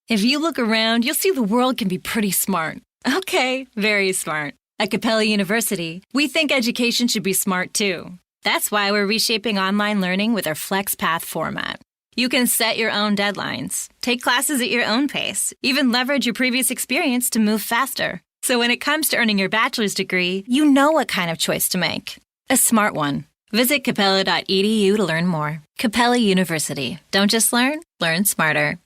If you look around, you'll see the world can be pretty smart. Okay, very smart. At Capella University, we think education should be smart too. That's why we're reshaping online learning with our FlexPath format. You can set your own deadlines, take classes at your own pace, even leverage your previous experience to move faster. So when it comes to earning your bachelor's degree, you know what kind of choice to make. A smart one. Visit capella.edu to learn more. Capella University. Don't just learn smarter.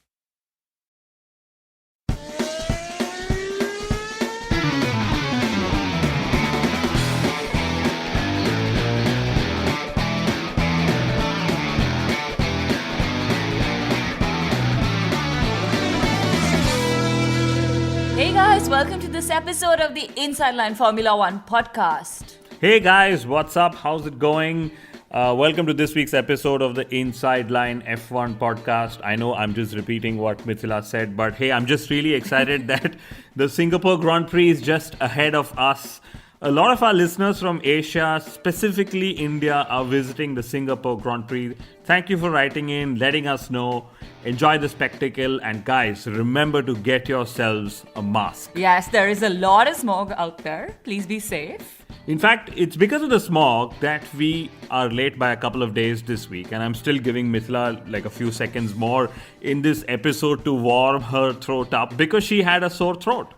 Hey guys, welcome to this episode of the Inside Line Formula One podcast. Hey guys, what's up? How's it going? Welcome to this week's episode of the Inside Line F1 podcast. I know I'm just repeating what Mithila said, but hey, I'm just really excited that the Singapore Grand Prix is just ahead of us. A lot of our listeners from Asia, specifically India, are visiting the Singapore Grand Prix. Thank you for writing in, letting us know. Enjoy the spectacle, and guys, remember to get yourselves a mask. Yes, there is a lot of smog out there. Please be safe. In fact, it's because of the smog that we are late by a couple of days this week, and I'm still giving Mithila like a few seconds more in this episode to warm her throat up because she had a sore throat.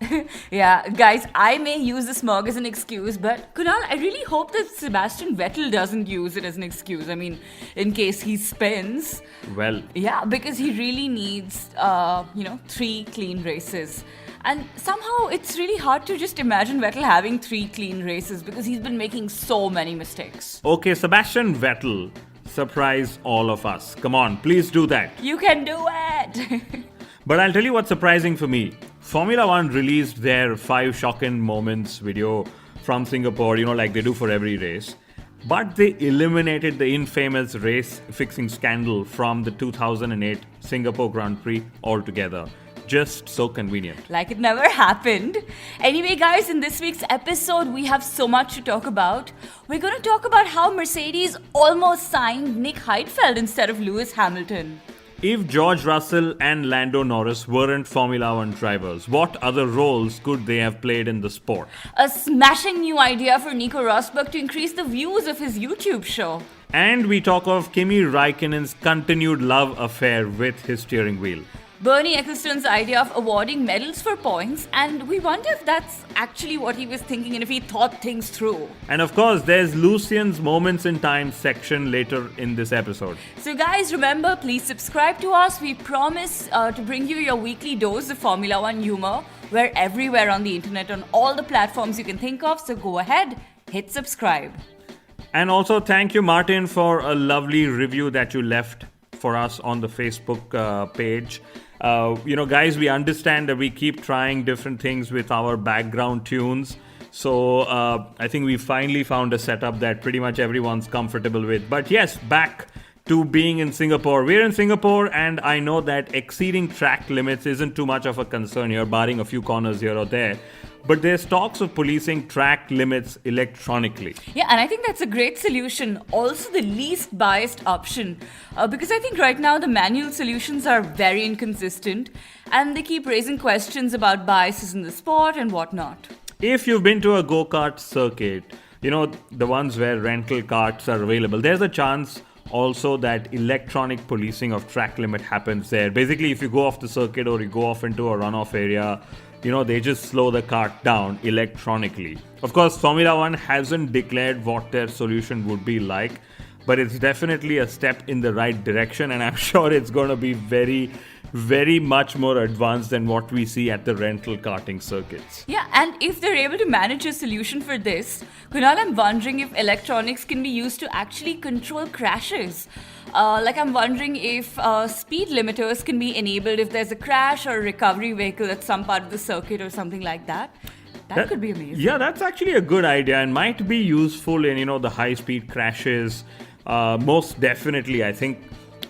Yeah, guys, I may use the smog as an excuse, but Kunal, I really hope that Sebastian Vettel doesn't use it as an excuse. I mean, in case he spins. Well, yeah, because he really needs, 3 clean races. And somehow it's really hard to just imagine Vettel having 3 clean races because he's been making so many mistakes. Okay, Sebastian Vettel, surprise all of us. Come on, please do that. You can do it! But I'll tell you what's surprising for me. Formula One released their 5 shocking moments video from Singapore, like they do for every race. But they eliminated the infamous race fixing scandal from the 2008 Singapore Grand Prix altogether. Just so convenient. Like it never happened. Anyway, guys, in this week's episode, we have so much to talk about. We're going to talk about how Mercedes almost signed Nick Heidfeld instead of Lewis Hamilton. If George Russell and Lando Norris weren't Formula One drivers, what other roles could they have played in the sport? A smashing new idea for Nico Rosberg to increase the views of his YouTube show. And we talk of Kimi Raikkonen's continued love affair with his steering wheel. Bernie Ecclestone's idea of awarding medals for points, and we wonder if that's actually what he was thinking and if he thought things through. And of course, there's Lucian's Moments in Time section later in this episode. So guys, remember, please subscribe to us. We promise to bring you your weekly dose of Formula One humor. We're everywhere on the internet, on all the platforms you can think of, so go ahead, hit subscribe. And also, thank you, Martin, for a lovely review that you left for us on the Facebook page. Guys, we understand that we keep trying different things with our background tunes. So I think we finally found a setup that pretty much everyone's comfortable with. But yes, back to being in Singapore. We're in Singapore, and I know that exceeding track limits isn't too much of a concern here, barring a few corners here or there. But there's talks of policing track limits electronically. Yeah, and I think that's a great solution. Also the least biased option. Because I think right now the manual solutions are very inconsistent and they keep raising questions about biases in the sport and whatnot. If you've been to a go-kart circuit, the ones where rental karts are available, there's a chance also that electronic policing of track limit happens there. Basically, if you go off the circuit or you go off into a runoff area, they just slow the cart down electronically. Of course, Formula One hasn't declared what their solution would be like, but it's definitely a step in the right direction, and I'm sure it's going to be very, very much more advanced than what we see at the rental karting circuits. Yeah, and if they're able to manage a solution for this, Kunal, I'm wondering if electronics can be used to actually control crashes. I'm wondering if speed limiters can be enabled if there's a crash or a recovery vehicle at some part of the circuit or something like that. That could be amazing. Yeah, that's actually a good idea and might be useful in, the high-speed crashes. Most definitely, I think,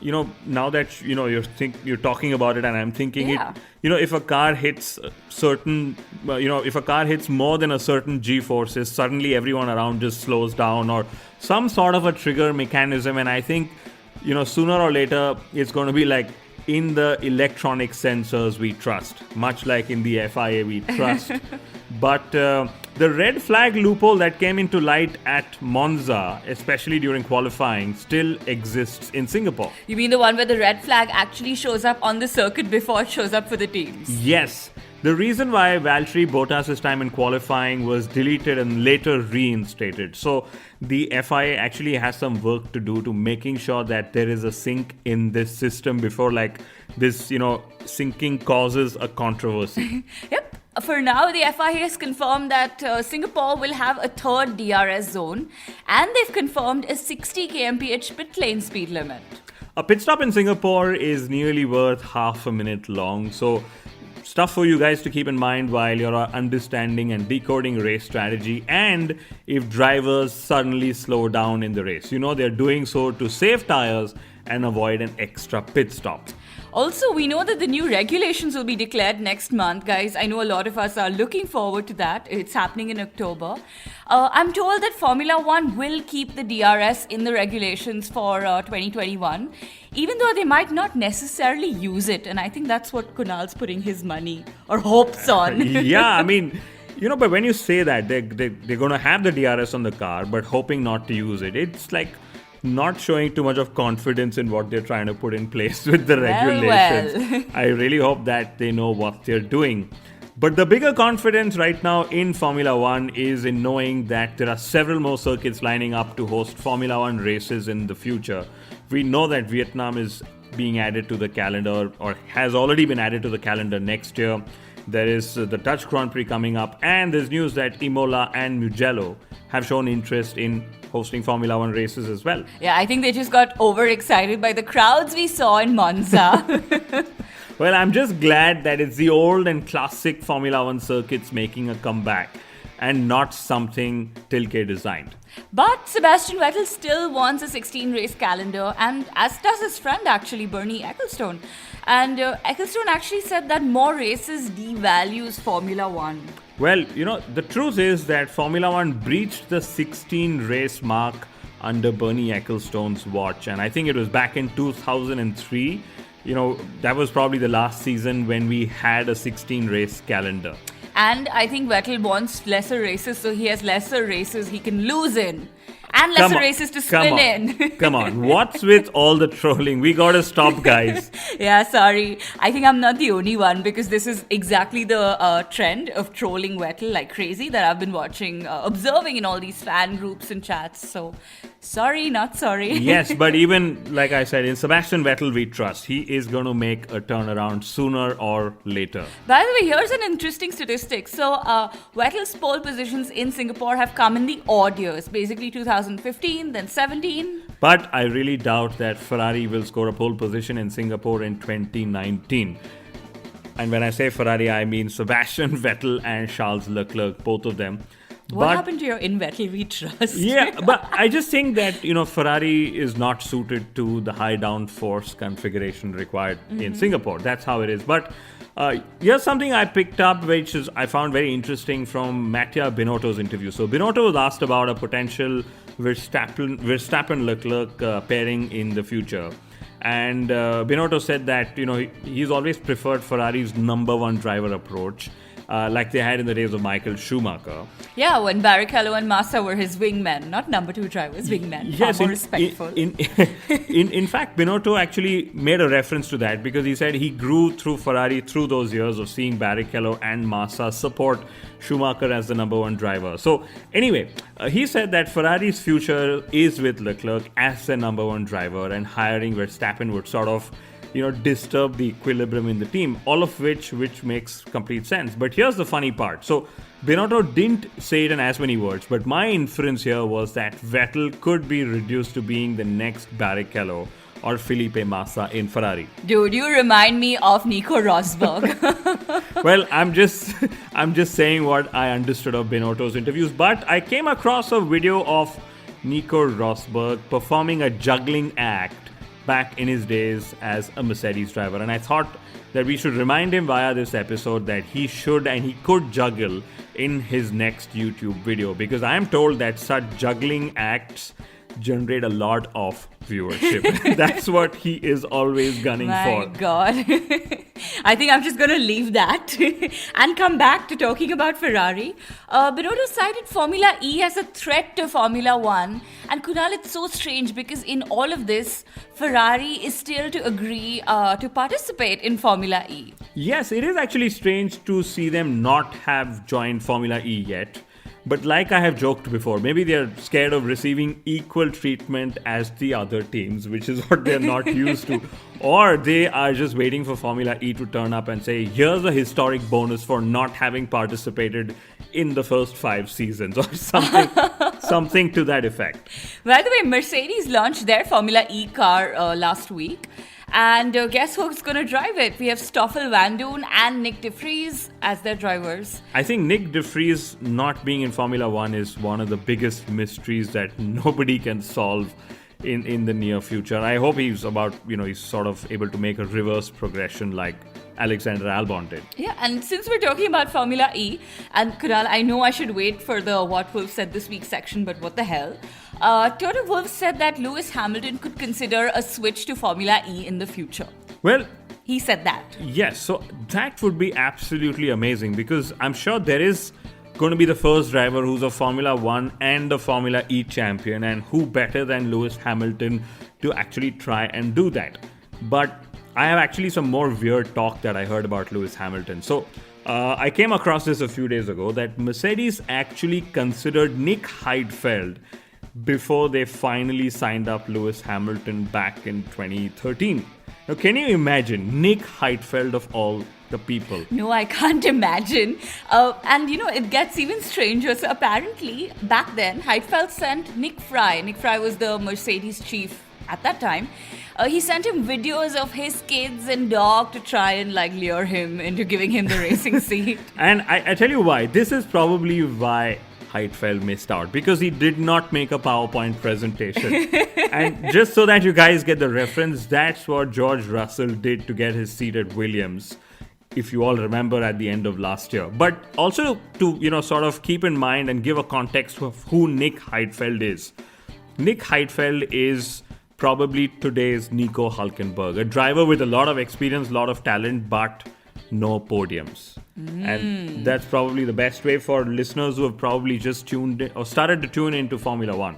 now that, you're talking about it and I'm thinking it, if a car hits if a car hits more than a certain G-forces, suddenly everyone around just slows down or some sort of a trigger mechanism. And I think, sooner or later, it's going to be like in the electronic sensors we trust, much like in the FIA we trust. But the red flag loophole that came into light at Monza, especially during qualifying, still exists in Singapore. You mean the one where the red flag actually shows up on the circuit before it shows up for the teams? Yes. The reason why Valtteri Bottas' time in qualifying was deleted and later reinstated. So the FIA actually has some work to do to making sure that there is a sync in this system before this, syncing causes a controversy. Yep. For now, the FIA has confirmed that Singapore will have a third DRS zone, and they've confirmed a 60 kmph pit lane speed limit. A pit stop in Singapore is nearly worth half a minute long, so stuff for you guys to keep in mind while you're understanding and decoding race strategy, and if drivers suddenly slow down in the race. They're doing so to save tires and avoid an extra pit stop. Also, we know that the new regulations will be declared next month, guys. I know a lot of us are looking forward to that. It's happening in October. I'm told that Formula One will keep the DRS in the regulations for 2021, even though they might not necessarily use it. And I think that's what Kunal's putting his money or hopes on. Yeah, but when you say that, they're going to have the DRS on the car, but hoping not to use it, it's like not showing too much of confidence in what they're trying to put in place with the regulations. Well. I really hope that they know what they're doing. But the bigger confidence right now in Formula One is in knowing that there are several more circuits lining up to host Formula One races in the future. We know that Vietnam is being added to the calendar, or has already been added to the calendar next year. There is the Dutch Grand Prix coming up, and there's news that Imola and Mugello have shown interest in hosting Formula One races as well. Yeah, I think they just got overexcited by the crowds we saw in Monza. Well, I'm just glad that it's the old and classic Formula One circuits making a comeback and not something Tilke designed. But Sebastian Vettel still wants a 16-race calendar, and as does his friend actually, Bernie Ecclestone. And Ecclestone actually said that more races devalues Formula One. Well, the truth is that Formula One breached the 16-race mark under Bernie Ecclestone's watch. And I think it was back in 2003. That was probably the last season when we had a 16-race calendar. And I think Vettel wants lesser races, so he has lesser races he can lose in. And lesser races to spin in. Come on. What's with all the trolling? We gotta stop, guys. Yeah, sorry. I think I'm not the only one, because this is exactly the trend of trolling Vettel like crazy that I've been watching, observing in all these fan groups and chats. So, sorry, not sorry. Yes, but even, like I said, in Sebastian Vettel we trust. He is going to make a turnaround sooner or later. By the way, here's an interesting statistic. So, Vettel's pole positions in Singapore have come in the odd years, basically 2015, then 17. But I really doubt that Ferrari will score a pole position in Singapore in 2019. And when I say Ferrari, I mean Sebastian Vettel and Charles Leclerc, both of them. What happened to your in Vettel we trust? Yeah, but I just think that, Ferrari is not suited to the high downforce configuration required in Singapore. That's how it is. But here's something I picked up, which I found very interesting from Mattia Binotto's interview. So Binotto was asked about a potential Verstappen-Leclerc pairing in the future. And Binotto said that, he's always preferred Ferrari's number one driver approach, like they had in the days of Michael Schumacher. Yeah, when Barrichello and Massa were his wingmen, not number two drivers, wingmen. Yes, far more respectful. In fact, Binotto actually made a reference to that, because he said he grew through Ferrari through those years of seeing Barrichello and Massa support Schumacher as the number one driver. So anyway, he said that Ferrari's future is with Leclerc as the number one driver, and hiring Verstappen would sort of disturb the equilibrium in the team, all of which makes complete sense. But here's the funny part. So Binotto didn't say it in as many words, but my inference here was that Vettel could be reduced to being the next Barrichello or Felipe Massa in Ferrari. Dude, you remind me of Nico Rosberg. Well, I'm just saying what I understood of Binotto's interviews, but I came across a video of Nico Rosberg performing a juggling act back in his days as a Mercedes driver, and I thought that we should remind him via this episode that he should and he could juggle in his next YouTube video, because I am told that such juggling acts, generate a lot of viewership. That's what he is always gunning My for. God. I think I'm just going to leave that and come back to talking about Ferrari. Binodо cited Formula E as a threat to Formula One. And Kunal, it's so strange because in all of this, Ferrari is still to agree to participate in Formula E. Yes, it is actually strange to see them not have joined Formula E yet. But like I have joked before, maybe they're scared of receiving equal treatment as the other teams, which is what they're not used to. Or they are just waiting for Formula E to turn up and say, here's a historic bonus for not having participated in the first 5 seasons or something to that effect. By the way, Mercedes launched their Formula E car last week. And guess who's going to drive it? We have Stoffel Vandoorne and Nick De Vries as their drivers. I think Nick De Vries not being in Formula One is one of the biggest mysteries that nobody can solve in the near future. I hope he's sort of able to make a reverse progression like Alexander Albon did. Yeah, and since we're talking about Formula E, and Kunal, I know I should wait for the What Wolf Said This Week section, but what the hell? Toto Wolff said that Lewis Hamilton could consider a switch to Formula E in the future. Well, he said that. Yes, so that would be absolutely amazing because I'm sure there is going to be the first driver who's a Formula One and a Formula E champion, and who better than Lewis Hamilton to actually try and do that. But I have actually some more weird talk that I heard about Lewis Hamilton. So I came across this a few days ago that Mercedes actually considered Nick Heidfeld before they finally signed up Lewis Hamilton back in 2013. Now, can you imagine Nick Heidfeld of all the people? No, I can't imagine. And it gets even stranger. So apparently, back then, Heidfeld sent Nick Fry. Nick Fry was the Mercedes chief at that time. He sent him videos of his kids and dog to try and lure him into giving him the racing seat. And I tell you why. This is probably why Heidfeld missed out, because he did not make a PowerPoint presentation. And just so that you guys get the reference, that's what George Russell did to get his seat at Williams, if you all remember, at the end of last year. But also to sort of keep in mind and give a context of who Nick Heidfeld is. Nick Heidfeld is probably today's Nico Hülkenberg, a driver with a lot of experience, a lot of talent, but no podiums. And that's probably the best way for listeners who have probably just tuned in or started to tune into Formula One.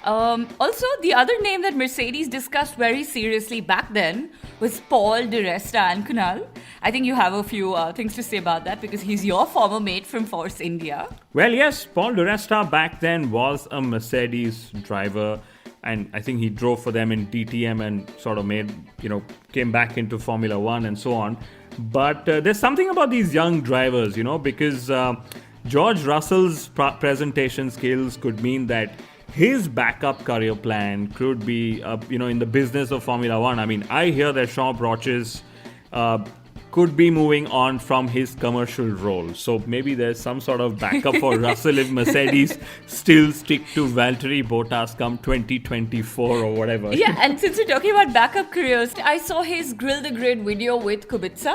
Also, the other name that Mercedes discussed very seriously back then was Paul di Resta. And Kunal, I think you have a few things to say about that because he's your former mate from Force India. Well, yes, Paul di Resta back then was a Mercedes driver, and I think he drove for them in DTM and sort of came back into Formula One and so on. But there's something about these young drivers, because George Russell's presentation skills could mean that his backup career plan could be, in the business of Formula One. I mean, I hear that Sean Broches could be moving on from his commercial role. So maybe there's some sort of backup for Russell if Mercedes still stick to Valtteri Bottas come 2024 or whatever. Yeah, and since we're talking about backup careers, I saw his Grill the Grid video with Kubica.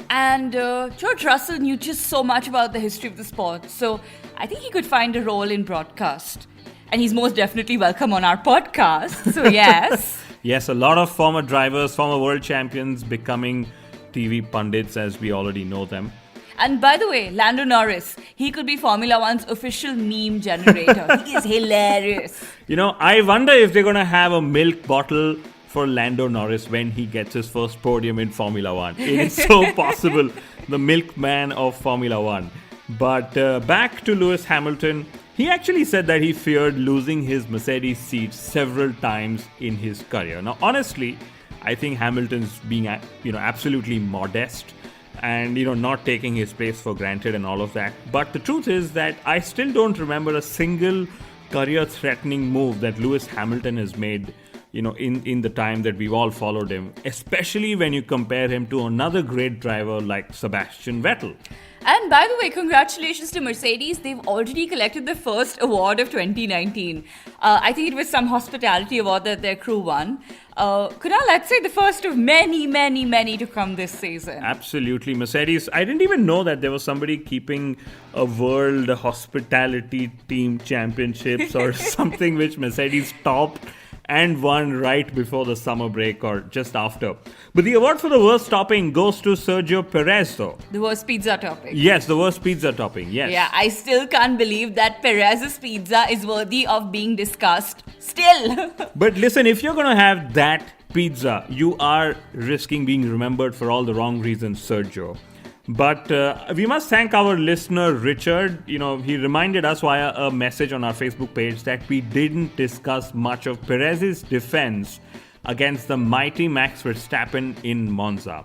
And George Russell knew just so much about the history of the sport. So I think he could find a role in broadcast. And he's most definitely welcome on our podcast. So yes. Yes, a lot of former drivers, former world champions becoming TV pundits as we already know them. And by the way, Lando Norris, he could be Formula One's official meme generator. He is hilarious. I wonder if they're going to have a milk bottle for Lando Norris when he gets his first podium in Formula One. It is so possible. The milkman of Formula One. But back to Lewis Hamilton. He actually said that he feared losing his Mercedes seat several times in his career. Now, honestly, I think Hamilton's being, absolutely modest and, not taking his place for granted and all of that. But the truth is that I still don't remember a single career-threatening move that Lewis Hamilton has made in the time that we've all followed him, especially when you compare him to another great driver like Sebastian Vettel. And by the way, congratulations to Mercedes. They've already collected the first award of 2019. I think it was some hospitality award that their crew won. Kunal, let's say the first of many, many, many to come this season. Absolutely. Mercedes, I didn't even know that there was somebody keeping a world hospitality team championships or something which Mercedes topped and won right before the summer break or just after. But the award for the worst topping goes to Sergio Perez, though. The worst pizza topping. Yes, the worst pizza topping, yes. Yeah, I still can't believe that Perez's pizza is worthy of being discussed. Still. But listen, if you're going to have that pizza, you are risking being remembered for all the wrong reasons, Sergio. But we must thank our listener, Richard. He reminded us via a message on our Facebook page that we didn't discuss much of Perez's defense against the mighty Max Verstappen in Monza.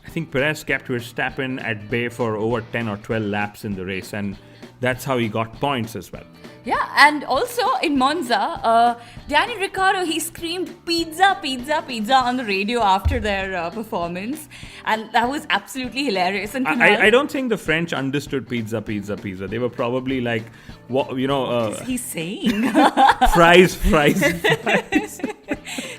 I think Perez kept Verstappen at bay for over 10 or 12 laps in the race, and that's how he got points as well. Yeah, and also in Monza, Daniel Ricciardo, he screamed pizza, pizza, pizza on the radio after their performance. And that was absolutely hilarious. And I don't think the French understood pizza, pizza, pizza. They were probably like, what what is he saying? fries.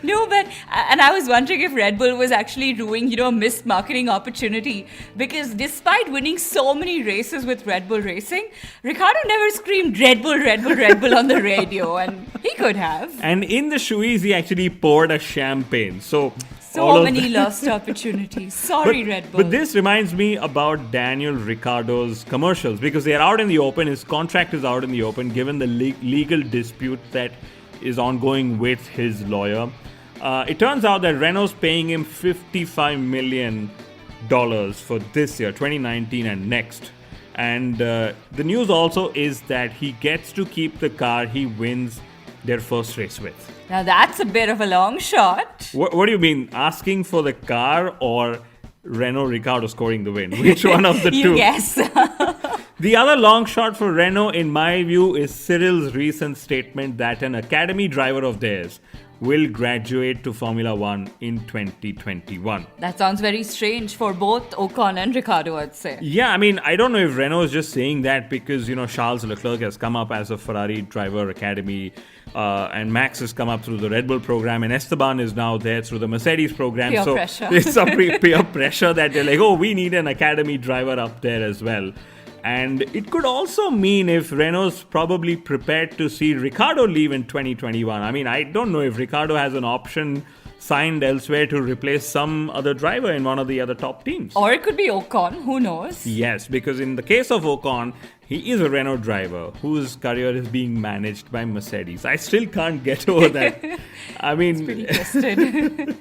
No, but, and I was wondering if Red Bull was actually ruining, a missed marketing opportunity. Because despite winning so many races with Red Bull Racing, Ricciardo never screamed Red Bull, Red Bull, Red Bull on the radio. And he could have. And in the shoeies, he actually poured a champagne. So many lost opportunities. Sorry, Red Bull. But this reminds me about Daniel Ricciardo's commercials because they are out in the open. His contract is out in the open given the legal dispute that is ongoing with his lawyer. It turns out that Renault's paying him $55 million for this year, 2019 and next. And the news also is that he gets to keep the car he wins their first race with. Now that's a bit of a long shot. What do you mean? Asking for the car or Renault Ricciardo scoring the win? Which one of the two? You guess. The other long shot for Renault, in my view, is Cyril's recent statement that an academy driver of theirs will graduate to Formula One in 2021. That sounds very strange for both Ocon and Ricciardo, I'd say. Yeah, I mean, I don't know if Renault is just saying that because, Charles Leclerc has come up as a Ferrari driver academy and Max has come up through the Red Bull program and Esteban is now there through the Mercedes program. Peer so pressure. It's some peer pressure that they're like, oh, we need an academy driver up there as well. And it could also mean if Renault's probably prepared to see Ricciardo leave in 2021. I mean, I don't know if Ricciardo has an option signed elsewhere to replace some other driver in one of the other top teams. Or it could be Ocon, who knows? Yes, because in the case of Ocon, he is a Renault driver whose career is being managed by Mercedes. I still can't get over that. I mean, it's pretty twisted.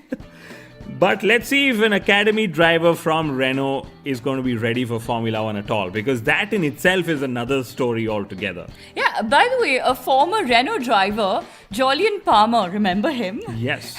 But let's see if an academy driver from Renault is going to be ready for Formula One at all, because that in itself is another story altogether. Yeah, by the way, a former Renault driver, Jolyon Palmer, remember him? Yes.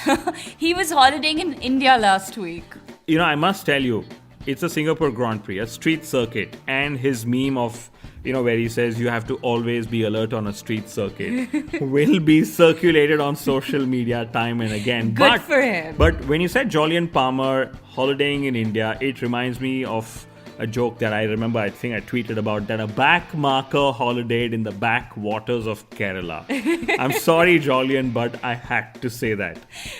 He was holidaying in India last week. I must tell you, it's a Singapore Grand Prix, a street circuit, and his meme of, where he says you have to always be alert on a street circuit will be circulated on social media time and again. Good for him. But when you said Jolyon Palmer holidaying in India, it reminds me of a joke that I remember, I think I tweeted about, that a back marker holidayed in the backwaters of Kerala. I'm sorry, Jolyon, but I had to say that.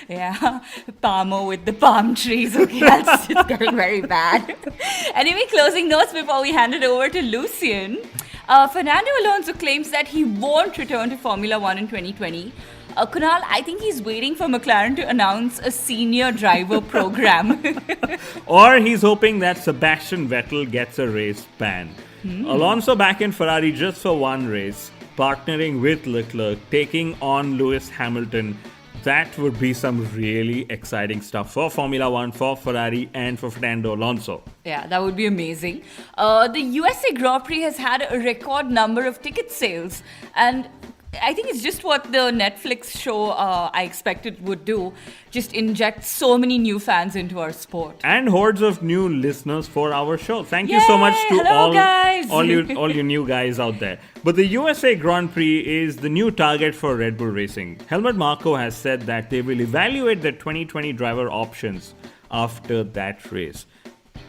Yeah, Palmer with the palm trees. Okay, that's it's getting very bad. Anyway, closing notes before we hand it over to Lucian. Fernando Alonso claims that he won't return to Formula One in 2020. Kunal, I think he's waiting for McLaren to announce a senior driver program. Or he's hoping that Sebastian Vettel gets a race ban. Alonso back in Ferrari just for one race, partnering with Leclerc, taking on Lewis Hamilton. That would be some really exciting stuff for Formula One, for Ferrari, and for Fernando Alonso. Yeah, that would be amazing. The USA Grand Prix has had a record number of ticket sales. And I think it's just what the Netflix show I expected would do. Just inject so many new fans into our sport. And hordes of new listeners for our show. Thank you so much to Hello, guys. all you new guys out there. But the USA Grand Prix is the new target for Red Bull Racing. Helmut Marko has said that they will evaluate their 2020 driver options after that race.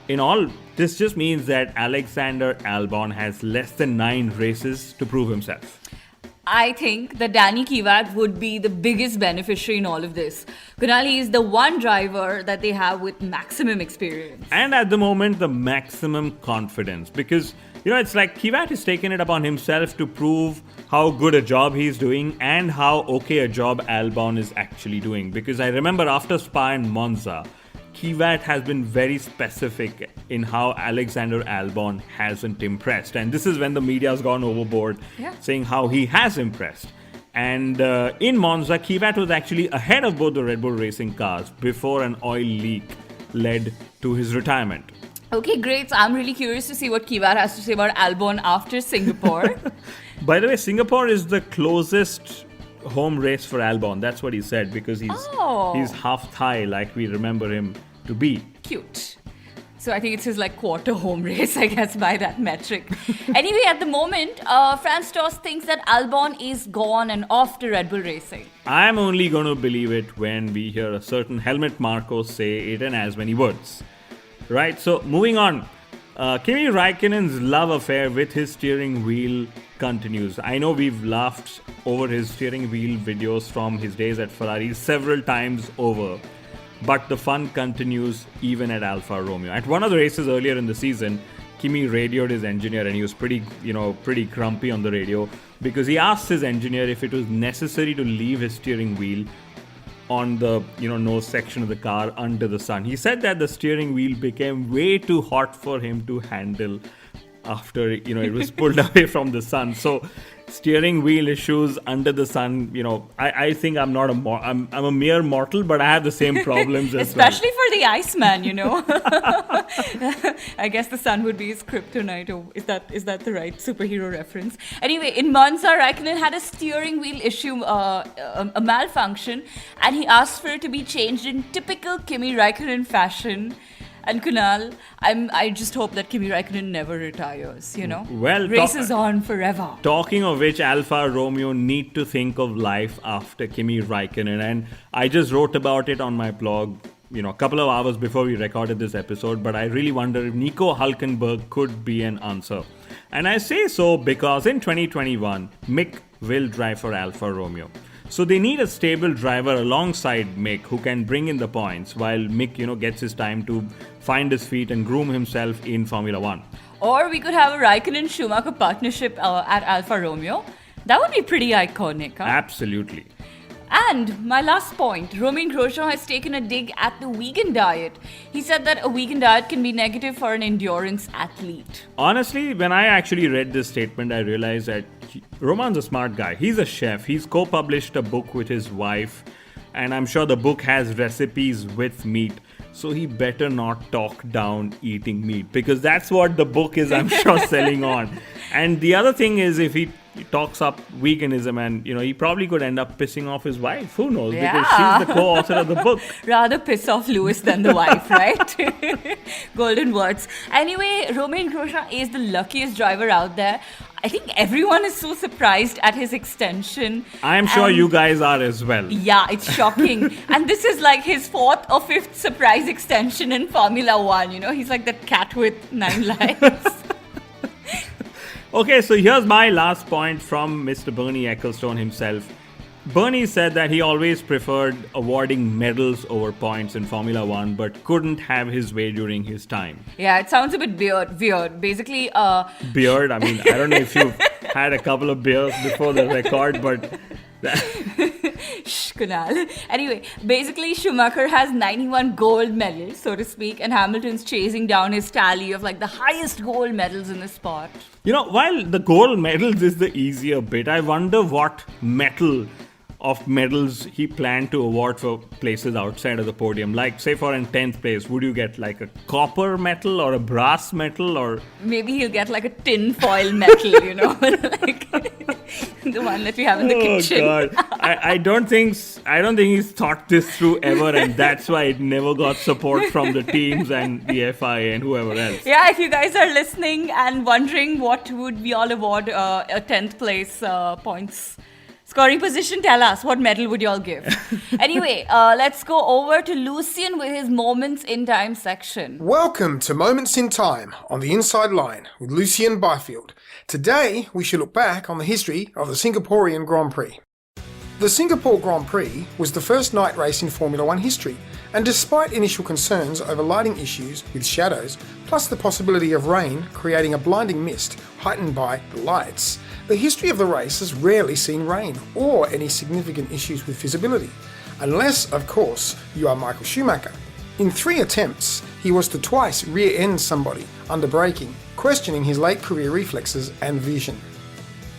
In all, this just means that Alexander Albon has less than 9 races to prove himself. I think that Danny Kivat would be the biggest beneficiary in all of this. Kunal is the one driver that they have with maximum experience. And at the moment, the maximum confidence. Because, it's like Kivat has taken it upon himself to prove how good a job he's doing and how okay a job Albon is actually doing. Because I remember after Spa and Monza, Kivat has been very specific in how Alexander Albon hasn't impressed. And this is when the media has gone overboard, saying how he has impressed. And in Monza, Kivat was actually ahead of both the Red Bull Racing cars before an oil leak led to his retirement. Okay, great. So I'm really curious to see what Kivat has to say about Albon after Singapore. By the way, Singapore is the closest home race for Albon. That's what he said, because he's half Thai, like we remember him to be. Cute. So I think it's his quarter home race, I guess, by that metric. Anyway, at the moment, Franz Tost thinks that Albon is gone and off to Red Bull Racing. I'm only going to believe it when we hear a certain Helmut Marko say it in as many words. Right, so moving on. Kimi Raikkonen's love affair with his steering wheel continues. I know we've laughed over his steering wheel videos from his days at Ferrari several times over, but the fun continues even at Alfa Romeo. At one of the races earlier in the season, Kimi radioed his engineer, and he was pretty grumpy on the radio because he asked his engineer if it was necessary to leave his steering wheel on the nose section of the car under the sun. He said that the steering wheel became way too hot for him to handle after it was pulled away from the sun. So steering wheel issues under the sun, I think I'm not I'm a mere mortal, but I have the same problems as especially for the Iceman, I guess the sun would be his kryptonite. Or is that the right superhero reference? Anyway, in Monza, Raikkonen had a steering wheel issue, a malfunction, and he asked for it to be changed in typical Kimi Raikkonen fashion. And Kunal, I just hope that Kimi Raikkonen never retires, Well, races on forever. Talking of which, Alfa Romeo need to think of life after Kimi Raikkonen. And I just wrote about it on my blog, a couple of hours before we recorded this episode. But I really wonder if Nico Hülkenberg could be an answer. And I say so because in 2021, Mick will drive for Alfa Romeo. So they need a stable driver alongside Mick who can bring in the points while Mick, gets his time to find his feet and groom himself in Formula One. Or we could have a Raikkonen-Schumacher partnership at Alfa Romeo. That would be pretty iconic, huh? Absolutely. And my last point, Romain Grosjean has taken a dig at the vegan diet. He said that a vegan diet can be negative for an endurance athlete. Honestly, when I actually read this statement, I realized that Roman's a smart guy. He's a chef. He's co-published a book with his wife, and I'm sure the book has recipes with meat. So he better not talk down eating meat, because that's what the book is, I'm sure, selling on. And the other thing is, if he talks up veganism, and he probably could end up pissing off his wife. Who knows? Yeah. Because she's the co-author of the book. Rather piss off Lewis than the wife, right? Golden words. Anyway, Romain Grosjean is the luckiest driver out there. I think everyone is so surprised at his extension. I'm sure you guys are as well. Yeah, it's shocking. And this is like his 4th or 5th surprise extension in Formula One. He's like that cat with 9 lives. Okay, so here's my last point from Mr. Bernie Ecclestone himself. Bernie said that he always preferred awarding medals over points in Formula One, but couldn't have his way during his time. Yeah, it sounds a bit weird. Basically, Beard? I mean, I don't know if you've had a couple of beers before the record, but... Shh, Kunal. Anyway, basically Schumacher has 91 gold medals, so to speak, and Hamilton's chasing down his tally of the highest gold medals in the sport. While the gold medals is the easier bit, I wonder what of medals he planned to award for places outside of the podium. Like, say for in 10th place, would you get a copper medal or a brass medal, or... Maybe he'll get a tin foil medal, The one that we have in the kitchen. Oh God! I don't think he's thought this through ever, and that's why it never got support from the teams and the FIA and whoever else. Yeah, if you guys are listening and wondering what would we all award a 10th place points scoring position, tell us what medal would you all give. Anyway, let's go over to Lucian with his Moments in Time section. Welcome to Moments in Time on the Inside Line with Lucian Byfield. Today, we shall look back on the history of the Singaporean Grand Prix. The Singapore Grand Prix was the first night race in Formula One history, and despite initial concerns over lighting issues with shadows, plus the possibility of rain creating a blinding mist heightened by the lights, the history of the race has rarely seen rain or any significant issues with visibility, unless, of course, you are Michael Schumacher. In 3 attempts, he was to twice rear-end somebody under braking, questioning his late career reflexes and vision.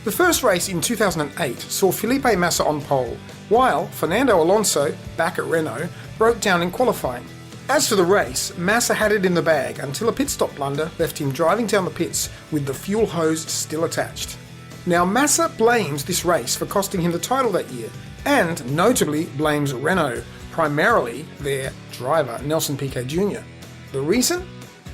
The first race in 2008 saw Felipe Massa on pole, while Fernando Alonso, back at Renault, broke down in qualifying. As for the race, Massa had it in the bag until a pit stop blunder left him driving down the pits with the fuel hose still attached. Now Massa blames this race for costing him the title that year, and notably blames Renault, primarily their driver Nelson Piquet Jr. The reason?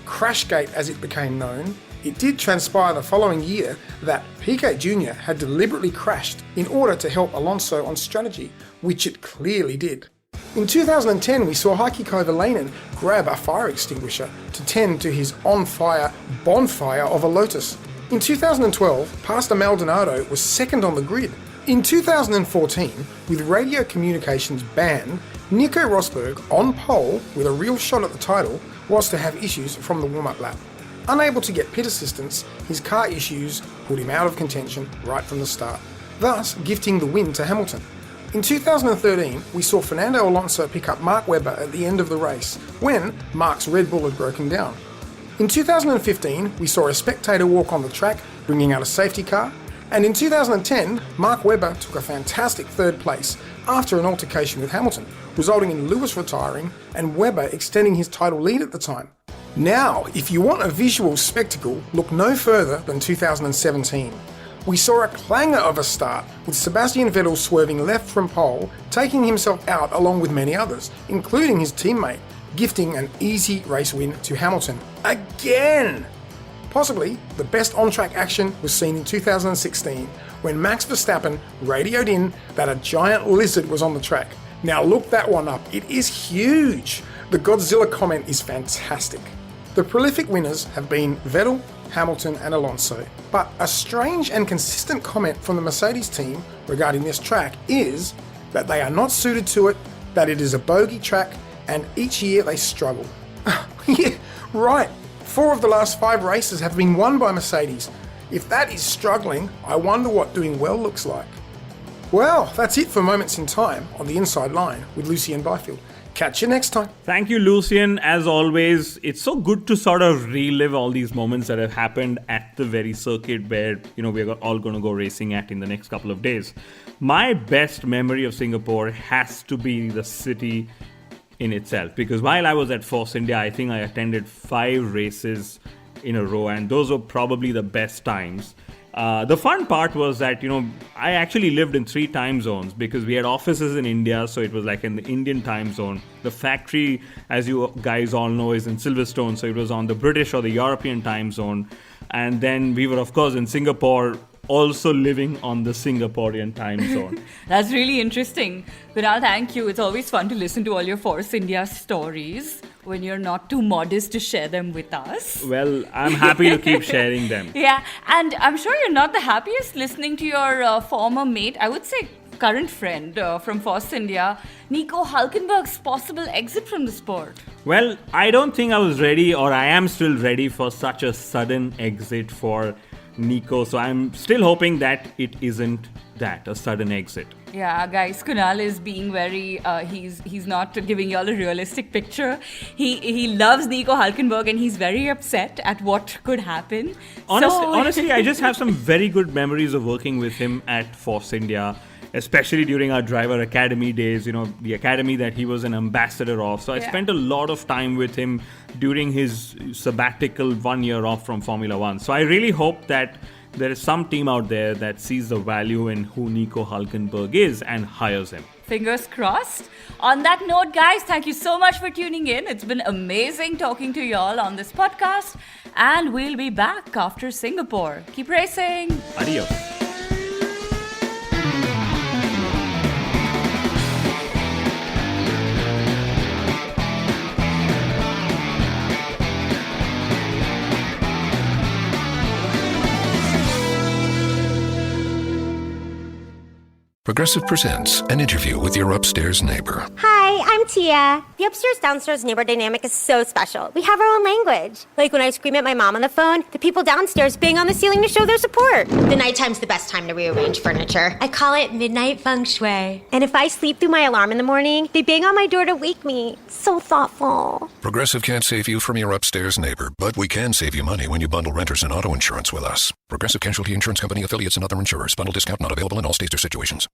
Crashgate as it became known. It did transpire the following year that Piquet Jr. had deliberately crashed in order to help Alonso on strategy, which it clearly did. In 2010 we saw Heikki Kovalainen grab a fire extinguisher to tend to his on-fire bonfire of a Lotus. In 2012, Pastor Maldonado was second on the grid. In 2014, with radio communications banned, Nico Rosberg, on pole with a real shot at the title, was to have issues from the warm-up lap. Unable to get pit assistance, his car issues put him out of contention right from the start, thus gifting the win to Hamilton. In 2013, we saw Fernando Alonso pick up Mark Webber at the end of the race, when Mark's Red Bull had broken down. In 2015, we saw a spectator walk on the track, bringing out a safety car, and in 2010, Mark Webber took a fantastic third place after an altercation with Hamilton, resulting in Lewis retiring and Webber extending his title lead at the time. Now, if you want a visual spectacle, look no further than 2017. We saw a clanger of a start, with Sebastian Vettel swerving left from pole, taking himself out along with many others, including his teammate, gifting an easy race win to Hamilton. Again! Possibly the best on-track action was seen in 2016, when Max Verstappen radioed in that a giant lizard was on the track. Now look that one up, it is huge! The Godzilla comment is fantastic. The prolific winners have been Vettel, Hamilton and Alonso, but a strange and consistent comment from the Mercedes team regarding this track is that they are not suited to it, that it is a bogey track, and each year they struggle. Yeah, right. 4 of the last 5 races have been won by Mercedes. If that is struggling, I wonder what doing well looks like. Well, that's it for Moments in Time on the Inside Line with Lucian Byfield. Catch you next time. Thank you, Lucian. As always, it's so good to sort of relive all these moments that have happened at the very circuit where, we're all going to go racing at in the next couple of days. My best memory of Singapore has to be the city in itself, because while I was at Force India, I think I attended 5 races in a row, and those were probably the best times. The fun part was that, I actually lived in 3 time zones because we had offices in India, so it was like in the Indian time zone. The factory, as you guys all know, is in Silverstone, so it was on the British or the European time zone. And then we were, of course, in Singapore, also living on the Singaporean time zone. That's really interesting. Kunal, thank you. It's always fun to listen to all your Force India stories when you're not too modest to share them with us. Well, I'm happy to keep sharing them. Yeah, and I'm sure you're not the happiest listening to your former mate, I would say current friend from Force India, Nico Hulkenberg's possible exit from the sport. Well, I don't think I was ready, or I am still ready for such a sudden exit for Nico. So I'm still hoping that it isn't that, a sudden exit. Yeah, guys, Kunal is being very, he's not giving you all a realistic picture. He loves Nico Hulkenberg and he's very upset at what could happen. Honestly, I just have some very good memories of working with him at Force India, especially during our driver academy days, the academy that he was an ambassador of. So I spent a lot of time with him during his sabbatical 1 year off from Formula One. So I really hope that there is some team out there that sees the value in who Nico Hulkenberg is and hires him. Fingers crossed. On that note, guys, thank you so much for tuning in. It's been amazing talking to y'all on this podcast. And we'll be back after Singapore. Keep racing. Adios. Progressive presents an interview with your upstairs neighbor. Hi, I'm Tia. The upstairs-downstairs neighbor dynamic is so special. We have our own language. Like when I scream at my mom on the phone, the people downstairs bang on the ceiling to show their support. The nighttime's the best time to rearrange furniture. I call it midnight feng shui. And if I sleep through my alarm in the morning, they bang on my door to wake me. So thoughtful. Progressive can't save you from your upstairs neighbor, but we can save you money when you bundle renters and auto insurance with us. Progressive Casualty Insurance Company affiliates and other insurers. Bundle discount not available in all states or situations.